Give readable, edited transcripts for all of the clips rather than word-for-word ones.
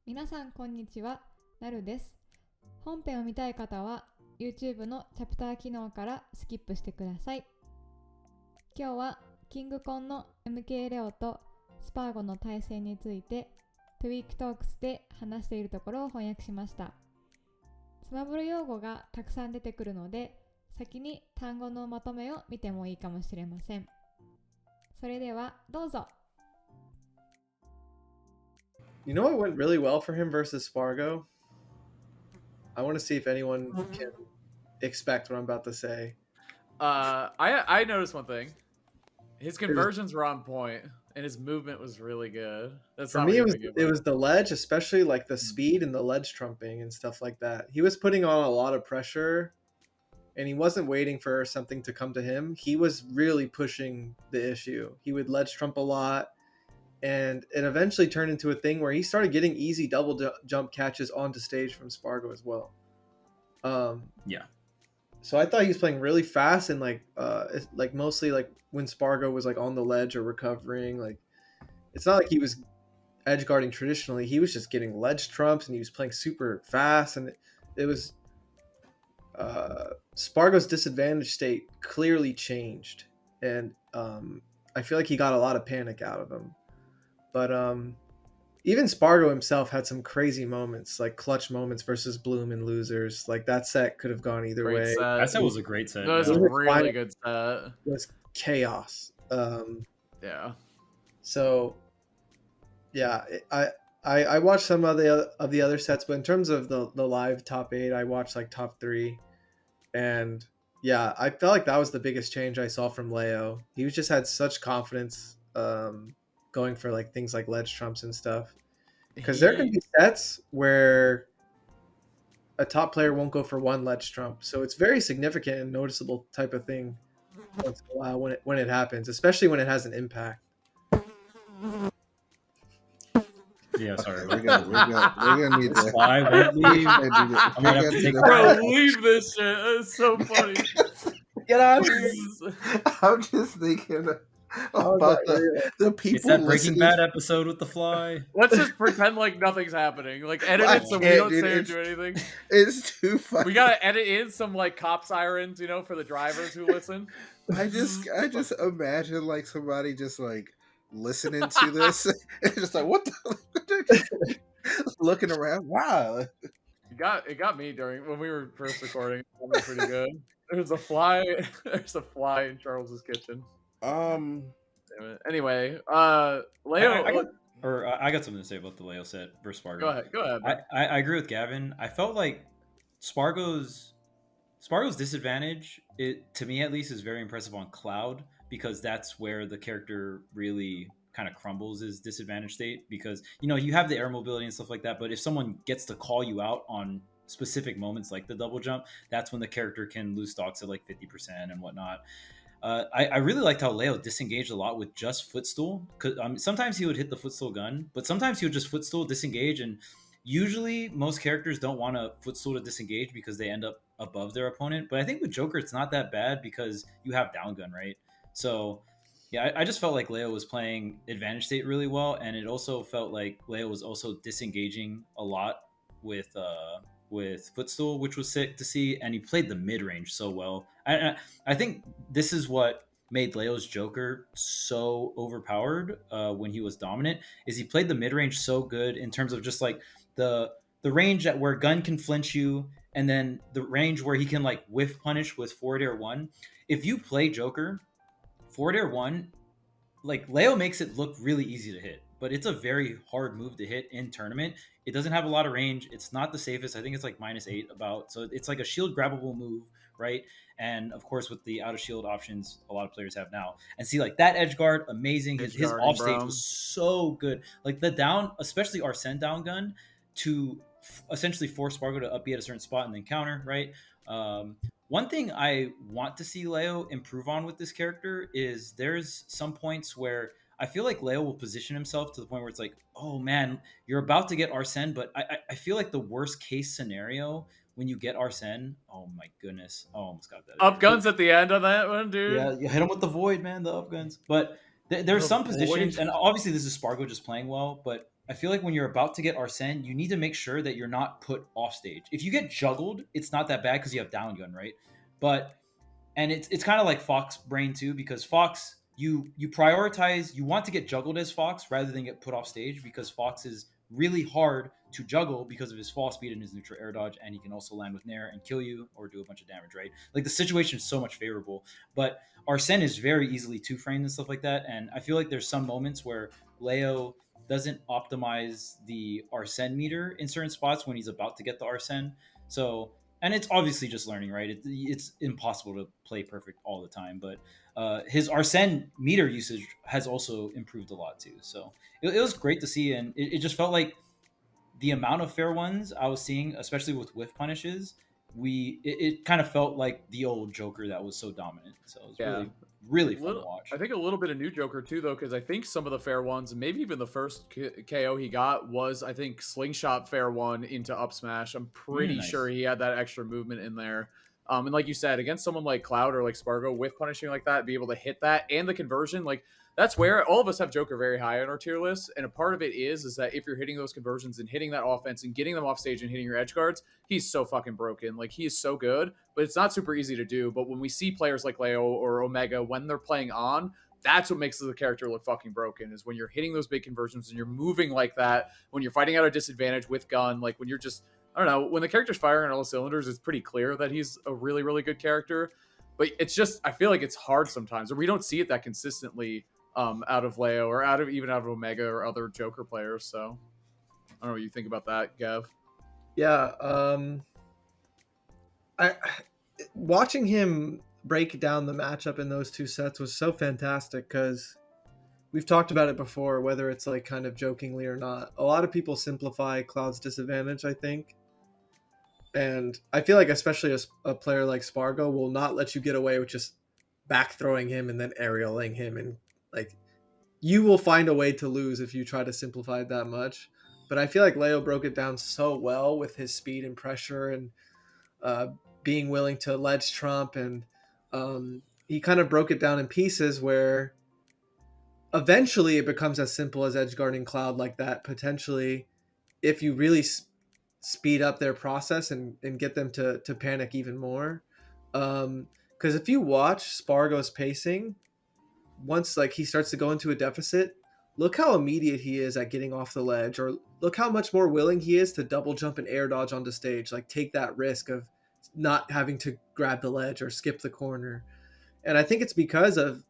皆さんこんにちは、なるです。本編を見たい方は YouTube のチャプター機能からスキップしてください。今日はキングコンの MkLeoとスパーゴの対戦について Tweek Talks で話しているところを翻訳しました。スマブラ用語がたくさん出てくるので、先に単語のまとめを見てもいいかもしれません。それではどうぞ。You know what went really well for him versus Spargo? I want to see if anyone can expect what I'm about to say. I noticed one thing. His conversions were on point, and his movement was really good. That's For me, it was the ledge, especially like the speed and the ledge trumping and stuff like that. He was putting on a lot of pressure, and he wasn't waiting for something to come to him. He was really pushing the issue. He would ledge trump a lot. And it eventually turned into a thing where he started getting easy double jump catches onto stage from Spargo as well. Yeah. So I thought he was playing really fast and like mostly like when Spargo was like on the ledge or recovering. Like it's not like he was edge guarding traditionally. He was just getting ledge trumps and he was playing super fast. And it was Spargo's disadvantage state clearly changed. And I feel like he got a lot of panic out of him. But even Spargo himself had some crazy moments, like clutch moments versus Bloom and losers. Like that set could have gone either way. That set was a great set. That was a really good set. It was chaos. Yeah. So, yeah, I watched some of the other sets, but in terms of the live top 8, I watched like top 3, and yeah, I felt like that was the biggest change I saw from Leo. He just had such confidence. Going for like things like ledge trumps and stuff, because there can be sets where a top player won't go for one ledge trump, so it's very significant and noticeable type of thing once in a while when it happens, especially when it has an impact. Yeah, sorry. We're gonna need to fly. Leave. I'm gonna have to take Bro, leave this shit. It's so funny. Get out! I'm just thinking about the people. It's that Breaking Bad episode with the fly. Let's just pretend like nothing's happening. Like edit it so we don't say or do anything. It's too funny. We gotta edit in some like cop sirens, for the drivers who listen. I just imagine like somebody just like listening to this and just like what the looking around. Wow. It got me when we were first recording. It was pretty good. There's a fly in Charles's kitchen. Anyway, Leo. I got something to say about the Leo set versus Spargo. Go ahead. I agree with Gavin. I felt like Spargo's disadvantage, to me at least, is very impressive on Cloud, because that's where the character really kind of crumbles his disadvantage state, because you have the air mobility and stuff like that, but if someone gets to call you out on specific moments like the double jump, that's when the character can lose stocks at like 50% and whatnot. I really liked how Leo disengaged a lot with just footstool. Sometimes he would hit the footstool gun, but sometimes he would just footstool, disengage, and usually most characters don't want to footstool to disengage because they end up above their opponent. But I think with Joker, it's not that bad because you have down gun, right? So yeah, I just felt like Leo was playing advantage state really well, and it also felt like Leo was also disengaging a lot with footstool, which was sick to see, and he played the mid-range so well. I think this is what made Leo's Joker so overpowered when he was dominant, is he played the mid-range so good in terms of just like the range where gun can flinch you, and then the range where he can like whiff punish with forward air 1. If you play Joker forward air 1, like Leo makes it look really easy to hit, but it's a very hard move to hit in tournament. It doesn't have a lot of range. It's not the safest. I think it's like -8 about. So it's like a shield grabbable move, right? And of course, with the out of shield options a lot of players have now. And see, like that edge guard, amazing. His off stage was so good. Like the down, especially Arsene down gun, to essentially force Spargo to up B at a certain spot and then counter, right? One thing I want to see Leo improve on with this character is there's some points where I feel like Leo will position himself to the point where it's like, oh man, you're about to get Arsene, but I feel like the worst case scenario when you get Arsene, oh my goodness, I almost got that. Up guns at the end on that one, dude. Yeah, you hit him with the void, man, the up guns. But there's some positions, and obviously this is Spargo just playing well, but I feel like when you're about to get Arsene, you need to make sure that you're not put off stage. If you get juggled, it's not that bad because you have down gun, right? But and it's kind of like Fox brain too, because Fox, you prioritize, you want to get juggled as Fox rather than get put off stage, because Fox is really hard to juggle because of his fall speed and his neutral air dodge, and he can also land with Nair and kill you or do a bunch of damage, right? Like the situation is so much favorable. But Arsene is very easily two-framed and stuff like that, and I feel like there's some moments where Leo doesn't optimize the Arsene meter in certain spots when he's about to get the Arsene. So, and it's obviously just learning, right? It's impossible to play perfect all the time, but his Arsene meter usage has also improved a lot too. So it was great to see, and it just felt like the amount of fair ones I was seeing, especially with whiff punishes, it kind of felt like the old Joker that was so dominant. So it was really fun to watch. I think a little bit of new Joker too, though, because I think some of the fair ones, maybe even the first KO he got was, I think, slingshot fair one into up smash. I'm pretty sure he had that extra movement in there. And like you said, against someone like Cloud or like Spargo with punishing like that, be able to hit that and the conversion, like that's where all of us have Joker very high on our tier list. And a part of it is that if you're hitting those conversions and hitting that offense and getting them off stage and hitting your edge guards, he's so fucking broken. Like he is so good, but it's not super easy to do. But when we see players like Leo or Omega, when they're playing on, that's what makes the character look fucking broken, is when you're hitting those big conversions and you're moving like that, when you're fighting out a disadvantage with gun, like when you're just, I don't know, when the character's firing on all cylinders, it's pretty clear that he's a really, really good character. But it's just, I feel like it's hard sometimes, or we don't see it that consistently out of Leo or out of Omega or other Joker players. So I don't know what you think about that, Gav. Yeah, I watching him break down the matchup in those two sets was so fantastic, because we've talked about it before, whether it's like kind of jokingly or not. A lot of people simplify Cloud's disadvantage, I think. And I feel like especially a player like Spargo will not let you get away with just back throwing him and then aerialing him, and like you will find a way to lose if you try to simplify it that much. But I feel like Leo broke it down so well with his speed and pressure and being willing to ledge trump, and he kind of broke it down in pieces where eventually it becomes as simple as edge guarding Cloud like that, potentially, if you really speed up their process and get them to panic even more. Because if you watch Spargo's pacing, once like he starts to go into a deficit, look how immediate he is at getting off the ledge, or look how much more willing he is to double jump and air dodge onto stage, like take that risk of not having to grab the ledge or skip the corner. And I think it's because of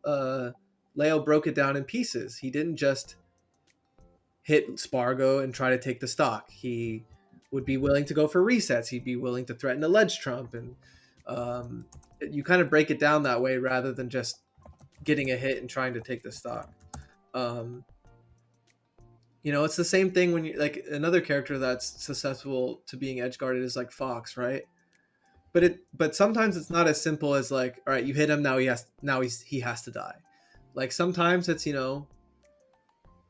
Leo broke it down in pieces. He didn't just hit Spargo and try to take the stock. He would be willing to go for resets. He'd be willing to threaten a ledge trump. And you kind of break it down that way rather than just getting a hit and trying to take the stock. It's the same thing when you like another character that's susceptible to being edge guarded is like Fox, right? But sometimes it's not as simple as like, all right, you hit him, now he has to die. Like sometimes it's,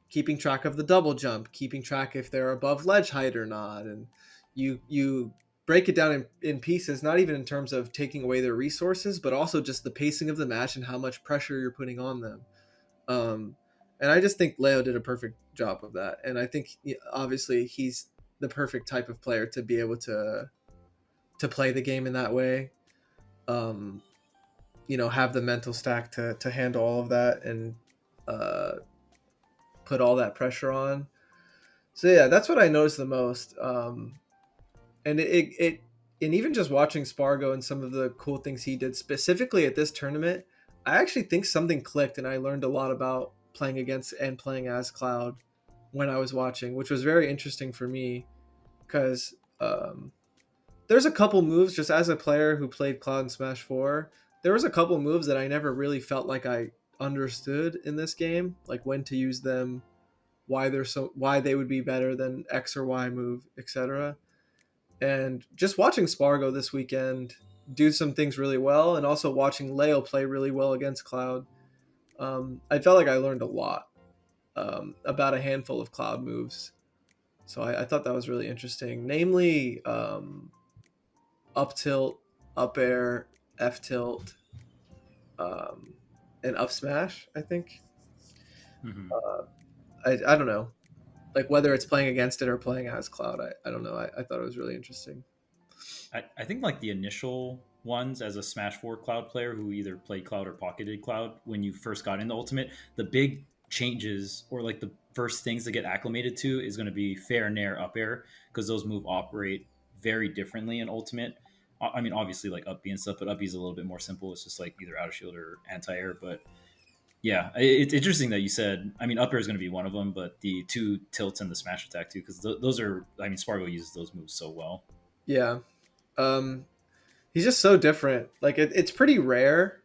keeping track of the double jump, keeping track if they're above ledge height or not, and you break it down in pieces, not even in terms of taking away their resources, but also just the pacing of the match and how much pressure you're putting on them. And I just think Leo did a perfect job of that, and I think obviously he's the perfect type of player to be able to play the game in that way. Have the mental stack to handle all of that and put all that pressure on. So yeah, that's what I noticed the most. And it and even just watching Spargo and some of the cool things he did specifically at this tournament, I actually think something clicked, and I learned a lot about playing against and playing as Cloud when I was watching, which was very interesting for me, because there's a couple moves, just as a player who played Cloud in Smash 4, there was a couple moves that I never really felt like I understood in this game, like when to use them, why they would be better than X or Y move, etc. And just watching Spargo this weekend do some things really well, and also watching Leo play really well against Cloud, I felt like I learned a lot about a handful of Cloud moves. So I thought that was really interesting, namely up tilt, up air, F tilt, and up smash, I think. I don't know. like whether it's playing against it or playing as Cloud. I don't know. I thought it was really interesting. I think like the initial ones as a Smash 4 Cloud player who either played Cloud or pocketed Cloud when you first got into Ultimate, the big changes or like the first things to get acclimated to is going to be fair, nair, up air, because those moves operate very differently in Ultimate. I mean, obviously like up B and stuff, but up B is a little bit more simple. It's just like either out of shield or anti-air. But yeah, it's interesting that you said, I mean, up air is going to be one of them, but the two tilts and the smash attack too, because those are, I mean, Spargo uses those moves so well. Yeah. He's just so different. Like it's pretty rare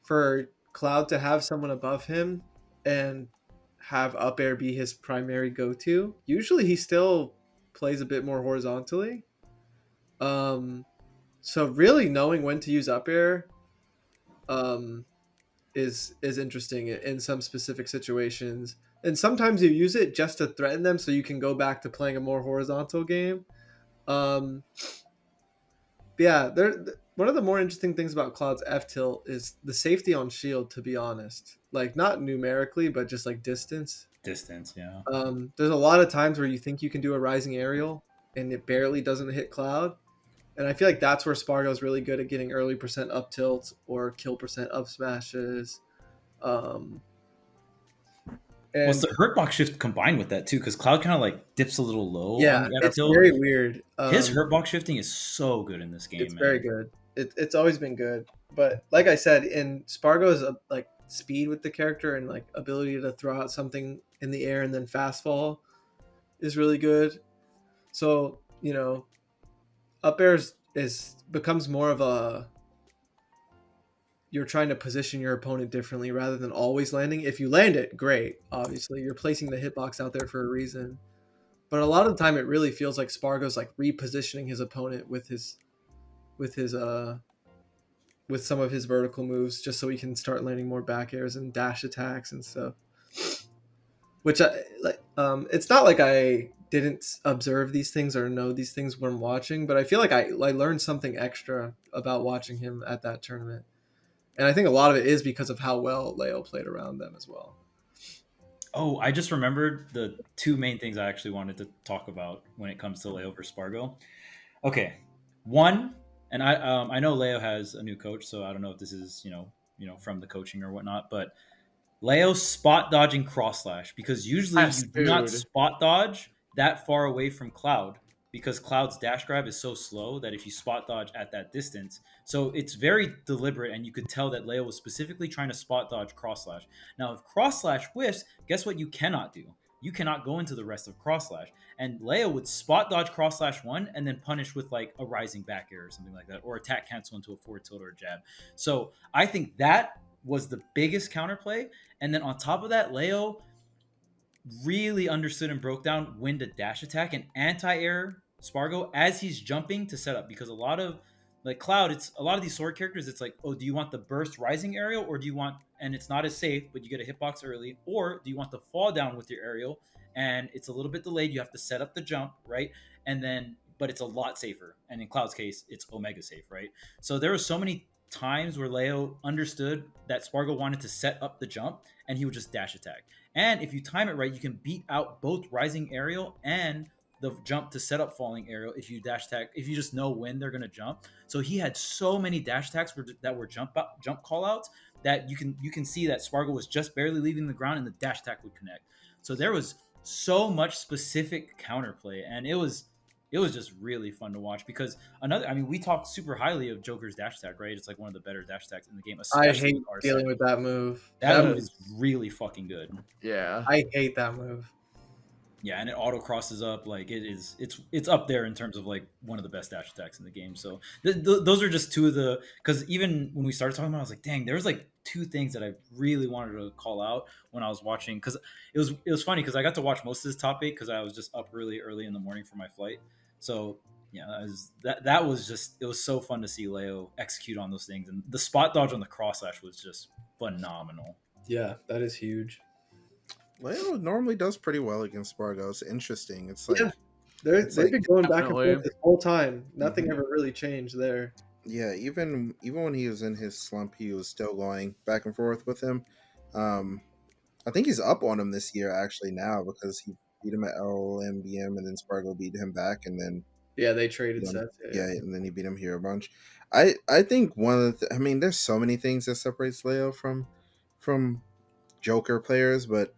for Cloud to have someone above him and have up air be his primary go-to. Usually he still plays a bit more horizontally. So really knowing when to use up air is interesting in some specific situations. And sometimes you use it just to threaten them so you can go back to playing a more horizontal game. Yeah, one of the more interesting things about Cloud's F tilt is the safety on shield, to be honest. Like not numerically, but just like distance. Distance, yeah. There's a lot of times where you think you can do a rising aerial and it barely doesn't hit Cloud. And I feel like that's where Spargo's really good at getting early percent up tilts or kill percent up smashes. And it's the hurt box shift combined with that too, because Cloud kind of like dips a little low. Yeah, it's very weird. His hurt box shifting is so good in this game. It's very good. It's always been good. But like I said, in Spargo's like speed with the character and like ability to throw out something in the air and then fast fall is really good. So, you know, up air becomes more of a, you're trying to position your opponent differently rather than always landing. If you land it, great. Obviously, you're placing the hitbox out there for a reason. But a lot of the time, it really feels like Spargo's like repositioning his opponent with some of his vertical moves, just so he can start landing more back airs and dash attacks and stuff. Which it's not like I didn't observe these things or know these things when watching, but I feel like I learned something extra about watching him at that tournament. And I think a lot of it is because of how well Leo played around them as well. Oh, I just remembered the two main things I actually wanted to talk about when it comes to Leo versus Spargo. Okay, one, and I know Leo has a new coach, so I don't know if this is you know from the coaching or whatnot, but Leo spot dodging cross slash, because usually you do not spot dodge that far away from Cloud, because Cloud's dash grab is so slow that if you spot dodge at that distance, so it's very deliberate, and you could tell that Leo was specifically trying to spot dodge cross slash. Now, if cross slash whiffs, guess what you cannot do? You cannot go into the rest of cross slash. And Leo would spot dodge cross slash one and then punish with like a rising back air or something like that, or attack cancel into a forward tilt or a jab. So I think that was the biggest counterplay. And then on top of that, Leo really understood and broke down when to dash attack and anti-air Spargo as he's jumping to set up, because a lot of like Cloud, it's a lot of these sword characters, it's like, oh, do you want the burst rising aerial, or do you want, and it's not as safe, but you get a hitbox early, or do you want the fall down with your aerial and it's a little bit delayed, you have to set up the jump, right? And then, but it's a lot safer, and in Cloud's case it's omega safe, right? So there were so many times where Leo understood that Spargo wanted to set up the jump and he would just dash attack. And if you time it right, you can beat out both rising aerial and the jump to set up falling aerial if you dash attack, if you just know when they're going to jump. So he had so many dash attacks that were jump call outs that you can see that Spargo was just barely leaving the ground and the dash attack would connect. So there was so much specific counterplay, and it was just really fun to watch, because we talked super highly of Joker's dash attack, right? It's like one of the better dash attacks in the game. I hate dealing with that move. That move is really fucking good. Yeah. I hate that move. Yeah, and it auto crosses up. Like it's up there in terms of like one of the best dash attacks in the game. So those are just two of the, because even when we started talking about it, I was like, dang, there's like two things that I really wanted to call out when I was watching, because it was funny because I got to watch most of this top 8 because I was just up really early in the morning for my flight. So yeah, that was just, it was so fun to see Leo execute on those things, and the spot dodge on the cross slash was just phenomenal. Yeah, that is huge. Leo normally does pretty well against Spargo. It's interesting. It's like they've been going back and forth this whole time. Nothing ever really changed there. Yeah, even when he was in his slump, he was still going back and forth with him. I think he's up on him this year actually now, because he beat him at LMBM, and then Spargo beat him back, and then Yeah, they traded beat him. sets. Yeah, and then he beat him here a bunch. I think one of the I mean, there's so many things that separates Leo from Joker players, but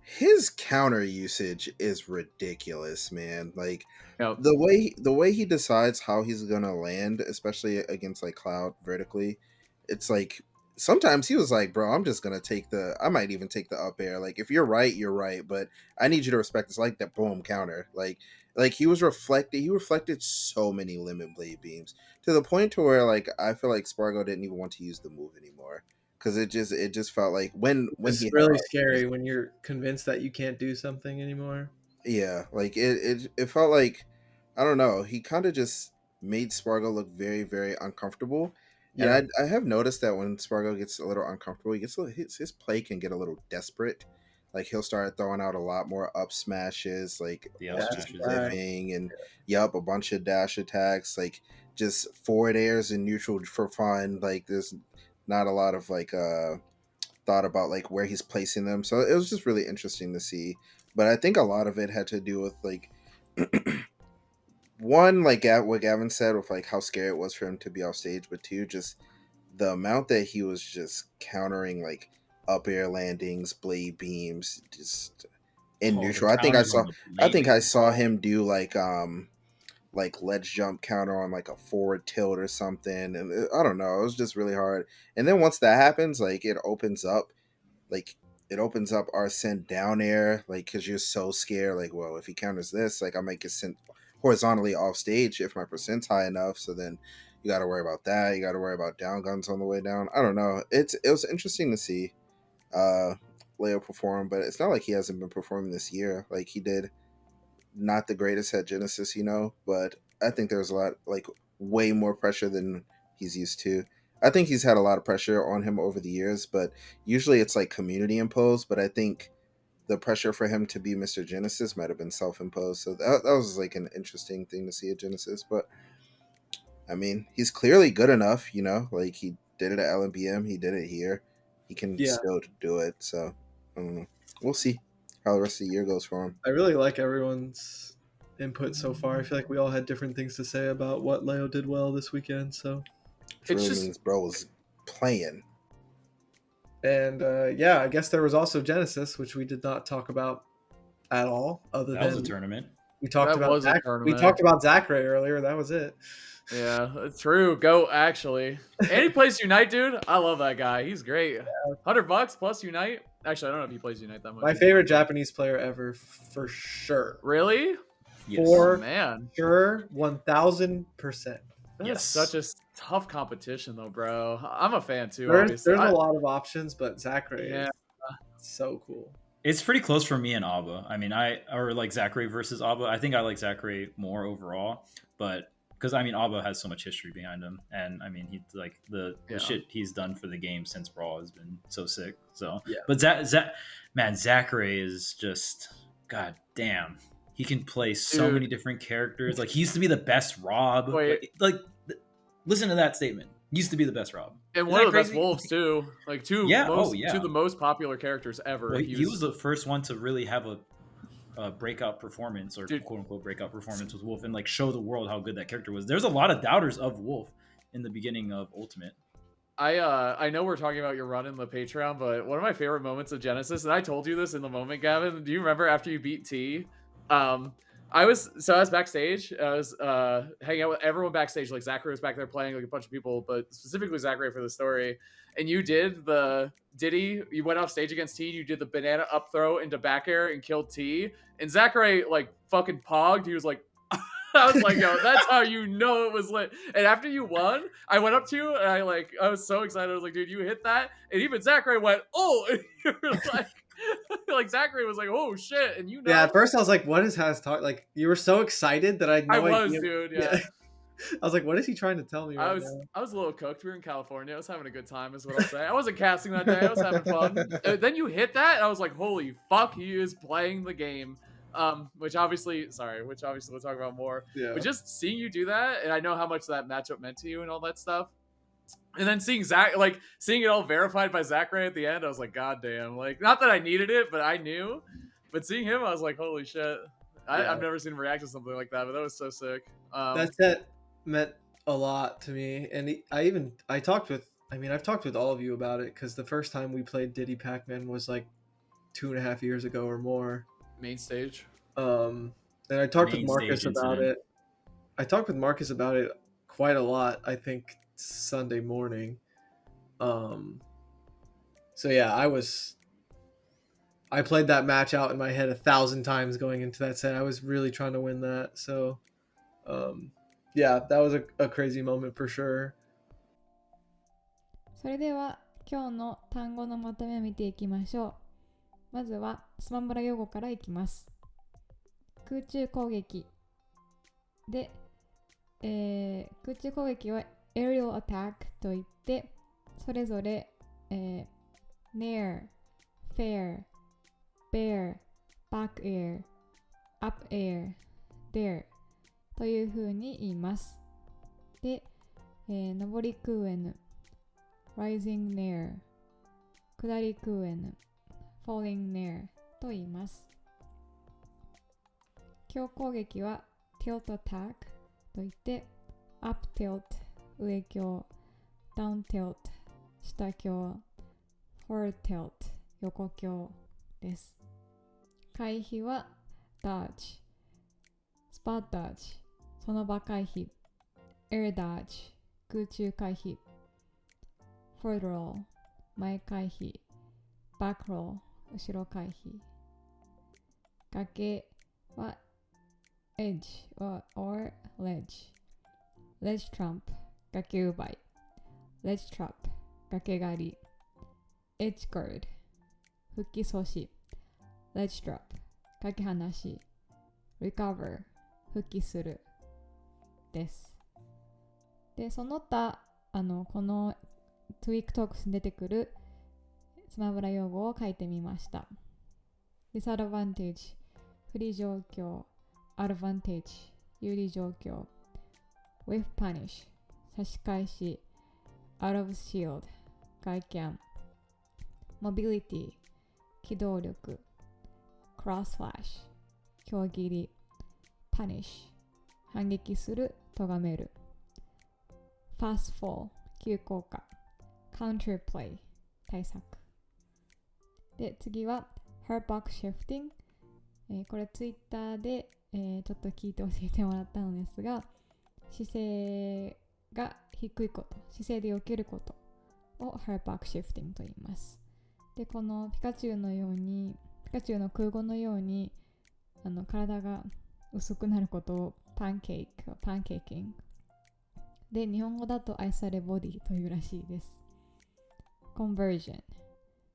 his counter usage is ridiculous, man. Like Yep. the way he decides how he's gonna land, especially against like Cloud vertically, it's like sometimes he was like, bro, I'm just gonna I might even take the up air. Like if you're right, but I need you to respect this, like that boom counter. Like he reflected so many limit blade beams to the point to where like I feel like Spargo didn't even want to use the move anymore. Because it just felt like when It's really scary when you're convinced that you can't do something anymore. Yeah, like it felt like, I don't know, he kind of just made Spargo look very, very uncomfortable. Yeah. And I have noticed that when Spargo gets a little uncomfortable, his play can get a little desperate. Like he'll start throwing out a lot more up smashes, like just living and a bunch of dash attacks, like just forward airs and neutral for fun. Like there's not a lot of like thought about like where he's placing them, so it was just really interesting to see. But I think a lot of it had to do with like one, like what Gavin said, with like how scary it was for him to be off stage, but two, just the amount that he was just countering like up air landings, blade beams, just in neutral. I think I saw him do like ledge jump counter on like a forward tilt or something, and I don't know, it was just really hard. And then once that happens, like it opens up our sent down air, like because you're so scared, like, well, if he counters this, like I might get sent horizontally off stage if my percent's high enough. So then you got to worry about that. You got to worry about down guns on the way down. I don't know. It was interesting to see Leo perform, but it's not like he hasn't been performing this year. Like he did not the greatest at Genesis, but I think there was a lot, like way more pressure than he's used to. I think he's had a lot of pressure on him over the years, but usually it's like community imposed. But I think the pressure for him to be Mr. Genesis might have been self-imposed. So that was like an interesting thing to see at Genesis. But I mean, he's clearly good enough, like he did it at LMBM. He did it here. He can still do it. So I don't know. We'll see how the rest of the year goes for him. I really like everyone's input so far. I feel like we all had different things to say about what Leo did well this weekend. So it really means bro was playing. And I guess there was also Genesis, which we did not talk about at all. That was a tournament. We talked about Zachary earlier. That was it. Yeah, it's true. Go actually. And he plays Unite, dude. I love that guy. He's great. $100 plus Unite. Actually, I don't know if he plays Unite that much. My favorite Japanese player ever, for sure. Really? Yes. Man. Sure, 1000%. That's such a tough competition, though, bro. I'm a fan too. There's a lot of options, but Zachary is so cool. It's pretty close for me and Abba. I mean, or like Zachary versus Abba. I think I like Zachary more overall, but because I mean, Abba has so much history behind him, and I mean, he like the shit he's done for the game since Brawl has been so sick. So, but Zachary is just god damn. He can play so many different characters. Like he used to be the best Rob. Like listen to that statement. He used to be the best Rob. And one of the best Wolves too. Like two of the most popular characters ever. Well, he was the first one to really have a breakout performance, or quote unquote breakout performance with Wolf, and like show the world how good that character was. There's a lot of doubters of Wolf in the beginning of Ultimate. I know we're talking about your run in the Patreon, but one of my favorite moments of Genesis, and I told you this in the moment, Gavin. Do you remember after you beat T? I was backstage. I was hanging out with everyone backstage. Like Zachary was back there playing, like a bunch of people, but specifically Zachary for the story. And you did the Diddy. You went off stage against T. You did the banana up throw into back air and killed T. And Zachary like fucking pogged. He was like, I was like, yo, that's how you know it was lit. And after you won, I went up to you and I was so excited. I was like, dude, you hit that. And even Zachary went, oh, and you were like Zachary was like, oh shit. And yeah, at first I was like, what is Has talk? Like you were so excited that I had no idea. Dude. Yeah. I was like, what is he trying to tell me? I was a little cooked. We were in California. I was having a good time, is what I'll say. I wasn't casting that day. I was having fun. Then you hit that, and I was like, holy fuck, he is playing the game. Which obviously we'll talk about more. Yeah. But just seeing you do that, and I know how much that matchup meant to you and all that stuff. And then seeing it all verified by Zachary at the end, I was like, God damn. Like, not that I needed it, but I knew. But seeing him, I was like, holy shit. I've never seen him react to something like that, but that was so sick. That set meant a lot to me, and I've talked with all of you about it, because the first time we played Diddy Pac-Man was like 2.5 years ago or more. Main stage. And I talked with Marcus about it. I talked with Marcus about it quite a lot, I think Sunday morning. So yeah, I played that match out in my head 1,000 times going into that set. I was really trying to win that. So yeah, that was a crazy moment for sure. それでは今日の単語のまとめを見ていきましょう。まずはスマブラ用語からいきます。空中攻撃で、空中攻撃は aerial attack といって、それぞれ、near, fair, bear, back air, up air, there というふうに言います。で、上り空 N, rising near, 下り空 N, falling near と言います。強攻撃は tilt attack といって、up tilt 上強、down tilt 下強、forward tilt 横強です。回避は dodge、spot dodge その場回避、air dodge 空中回避、forward roll 前回避、back roll 後ろ回避。崖は edge or ledge、ledge trump 崖奪い、ledge trap 崖狩り、edge guard 復帰阻止、ledge drop 架け離し、recover 復帰するです。で、その他この Tweek Talks に出てくるスマブラ用語を書いてみました。disadvantage 不利状況、advantage 有利状況、with punish 差し返し、out of shield 外見、mobility 機動力、cross slash 強切り、punish 反撃する、咎める、fast fall 急降下、counter play 対策。で、次は her back shifting、これツイッターで、ちょっと聞いて教えてもらったのですが、姿勢が低いこと、姿勢で避けることを her back shifting と言います。で、このピカチュウの空語のように体が薄くなることをパンケーキングで、日本語だと愛されボディというらしいです。conversion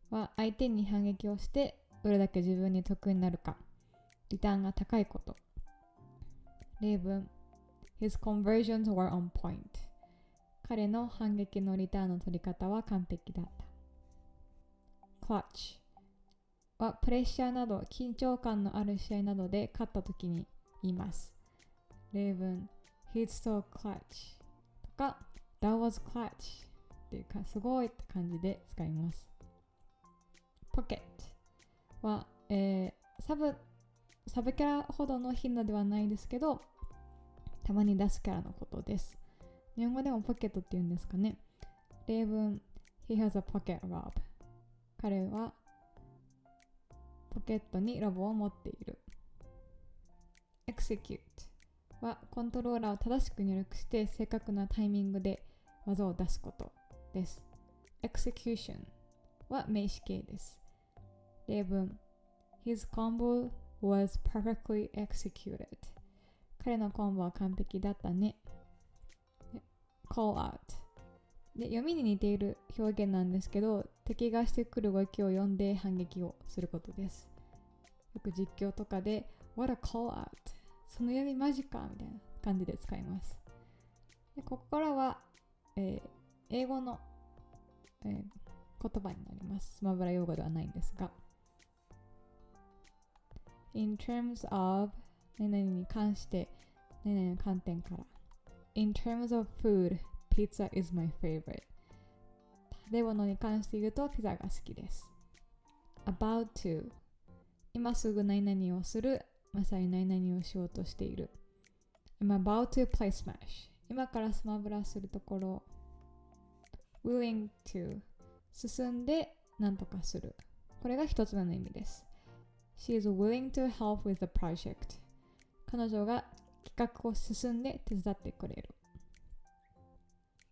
は相手に反撃をしてどれだけ自分に得になるか、リターンが高いこと。例文 His conversions were on point。 彼の反撃のリターンの取り方は完璧だった。clutch はプレッシャーなど緊張感のある試合などで勝った時に言います。例文 He's so clutch とか That was clutch っていうかすごいって感じで使います。pocket は、サブキャラほどの頻度ではないですけど、たまに出すキャラのことです。日本語でもポケットって言うんですかね。例文 He has a pocket rob。 彼はポケットにロボを持っている。execute はコントローラーを正しく入力して正確なタイミングで技を出すことです。execution は名詞形です。例文 His combo was perfectly executed。 彼のコンボは完璧だったね。call out で、読みに似ている表現なんですけど、敵がしてくる動きを読んで反撃をすることです。よく実況とかで What a call out、 その読みマジかみたいな感じで使います。で、ここからは、英語の、言葉になります。スマブラ用語ではないんですが、in terms of 何々に関して何々の観点から、 in terms of food pizza is my favorite。 食べ物に関して言うとピザが好きです。about to 今すぐ何々をする。まさに何々をしようとしている。I'm about to play Smash. 今からスマブラするところ。willing to 進んで何とかする。これが一つ目の意味です。She is willing to help with the project. 彼女が企画を進んで手伝ってくれる。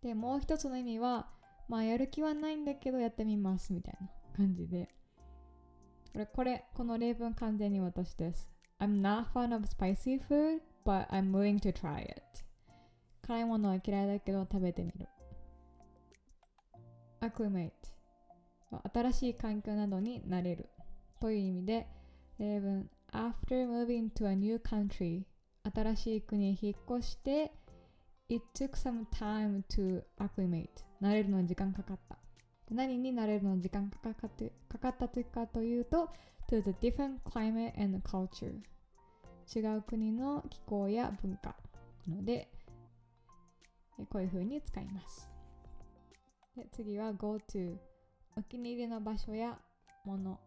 で、もう一つの意味は、やる気はないんだけどやってみますみたいな感じで。この例文完全に私です。I'm not fond of spicy food, but I'm willing to try it. 辛いものは嫌いだけど食べてみる。acclimate 新しい環境などに慣れるという意味で、例文 After moving to a new country 新しい国へ引っ越して It took some time to acclimate 慣れるのに時間かかった。何に慣れるのに時間かかったというと to the different climate and culture 違う国の気候や文化なのでこういう風に使います。で、次は go to お気に入りの場所やもの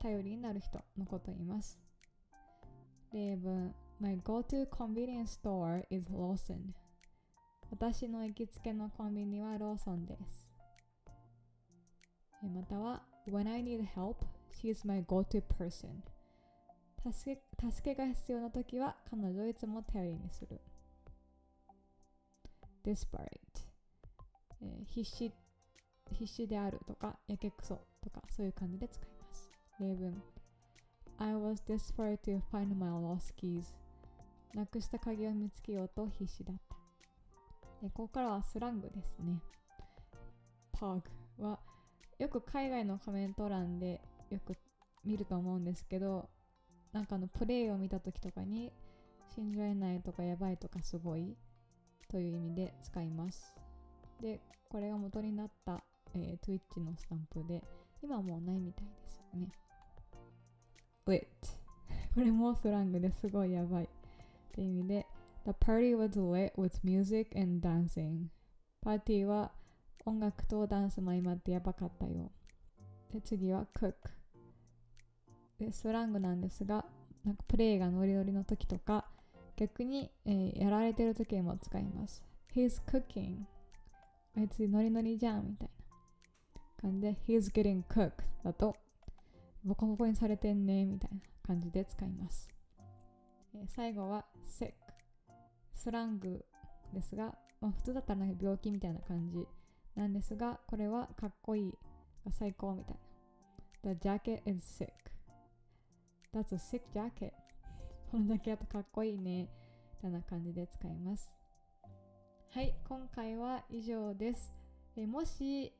頼りになる人のことを言います。例文 My go-to convenience store is Lawson 私の行きつけのコンビニはローソンです。または When I need help, she is my go-to person 助けが必要なときは彼女をいつも頼りにする。Desperate 必死であるとかやけくそとかそういう感じで使います。例文 I was desperate to find my lost keys なくした鍵を見つけようと必死だった。で、ここからはスラングですね。Pog はよく海外のコメント欄でよく見ると思うんですけど、なんかプレイを見た時とかに信じられないとかやばいとかすごいという意味で使います。で、これが元になった、Twitch のスタンプで今はもうないみたいですよね。Lit これもスラングですごいやばいという意味で The party was lit with music and dancing パーティーは音楽とダンスも相まってやばかったよ。で、次は cook で、スラングなんですが、なんかプレイがノリノリの時とか逆に、やられてる時にも使います。 He's cooking あいつノリノリじゃんみたいな感じで He's getting cooked だとボコボコにされてんねみたいな感じで使います。最後は sick スラングですが、普通だったらなんか病気みたいな感じなんですが、これはかっこいい最高みたいな The jacket is sick That's a sick jacket このジャケットかっこいいねみたいな感じで使います。はい、今回は以上です。もし、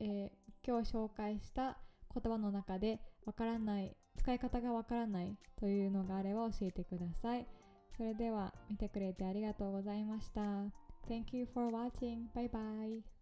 今日紹介した言葉の中でわからない、使い方がわからないというのがあれば教えてください。それでは見てくれてありがとうございました。Thank you for watching. Bye bye.